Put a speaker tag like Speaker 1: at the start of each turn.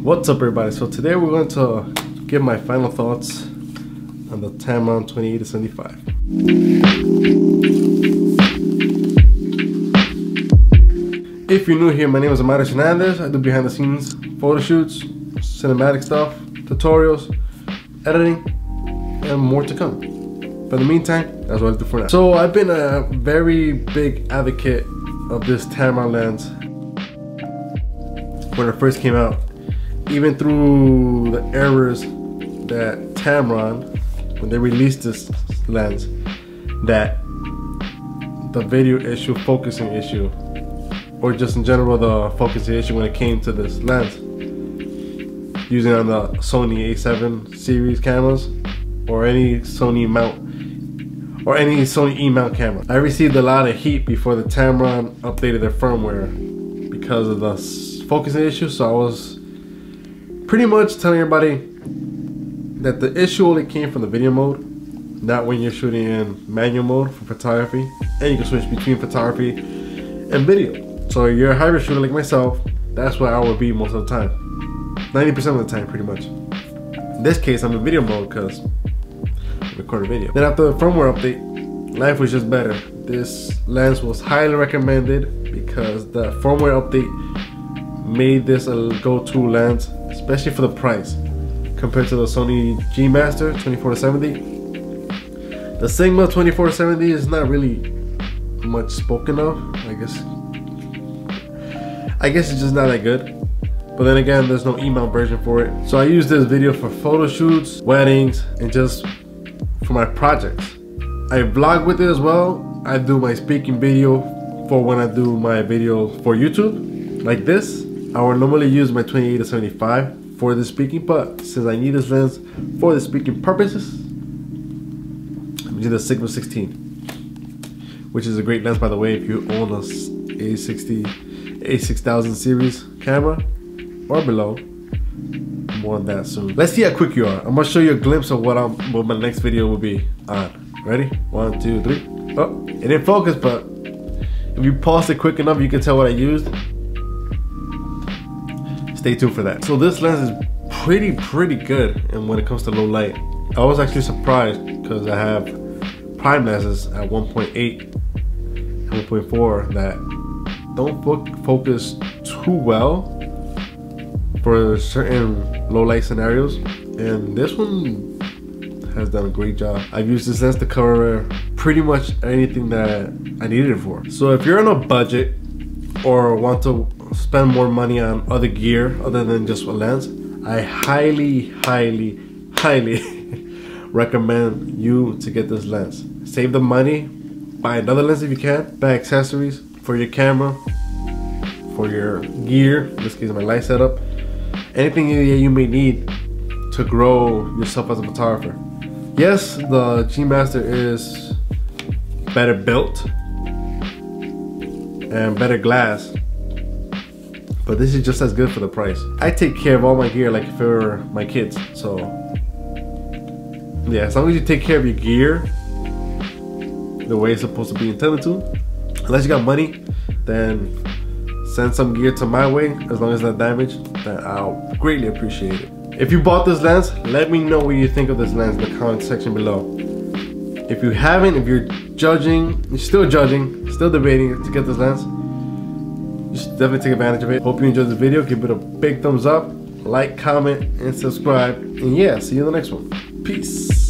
Speaker 1: What's up, everybody? So today we're going to give my final thoughts on the Tamron 28-75. If you're new here, my name is Amauris Hernandez. I do behind the scenes photo shoots, cinematic stuff, tutorials, editing, and more to come. But in the meantime, that's what I do for now. So I've been a very big advocate of this Tamron lens when it first came out. Even through the errors that Tamron, when they released this lens, that the video issue, focusing issue, or just in general the focusing issue when it came to this lens, using on the Sony a7 series cameras or any Sony mount or any Sony E-mount camera. I received a lot of heat before the Tamron updated their firmware because of the focusing issue, so I was pretty much telling everybody that the issue only came from the video mode, not when you're shooting in manual mode for photography, and you can switch between photography and video. So if you're a hybrid shooter like myself, that's where I would be most of the time, 90% of the time pretty much. In this case, I'm in video mode because I record a video. Then after the firmware update, life was just better. This lens was highly recommended because the firmware update made this a go-to lens, especially for the price compared to the Sony G Master 24-70. The Sigma 24-70 is not really much spoken of. I guess it's just not that good. But then again, there's no E-mount version for it. So I use this video for photo shoots, weddings, and just for my projects. I vlog with it as well. I do my speaking video for when I do my video for YouTube, like this. I would normally use my 28-75 for the speaking, but since I need this lens for the speaking purposes, I'm using the Sigma 16, which is a great lens, by the way, if you own a A6000 series camera or below. More on that soon. Let's see how quick you are. I'm gonna show you a glimpse of what my next video will be on. Ready? 1, 2, 3. Oh, it didn't focus, but if you pause it quick enough, you can tell what I used. Stay tuned for that. So this lens is pretty good, and when it comes to low light, I was actually surprised because I have prime lenses at 1.8 and 1.4 that don't focus too well for certain low light scenarios, and this one has done a great job. I've used this lens to cover pretty much anything that I needed it for. So if you're on a budget or want to spend more money on other gear other than just a lens, I highly recommend you to get this lens. Save the money, buy another lens if you can, buy accessories for your camera, for your gear, in this case my light setup, anything you may need to grow yourself as a photographer. Yes, the G Master is better built and better glass, but this is just as good for the price. I take care of all my gear like if it were my kids. So yeah, as long as you take care of your gear the way it's supposed to be intended to, unless you got money, then send some gear to my way. As long as it's not damaged, then I'll greatly appreciate it. If you bought this lens, let me know what you think of this lens in the comment section below. If you haven't, if you're judging, you're still judging, still debating to get this lens, you should definitely take advantage of it. Hope you enjoyed this video. Give it a big thumbs up, like, comment, and subscribe. And yeah, see you in the next one. Peace.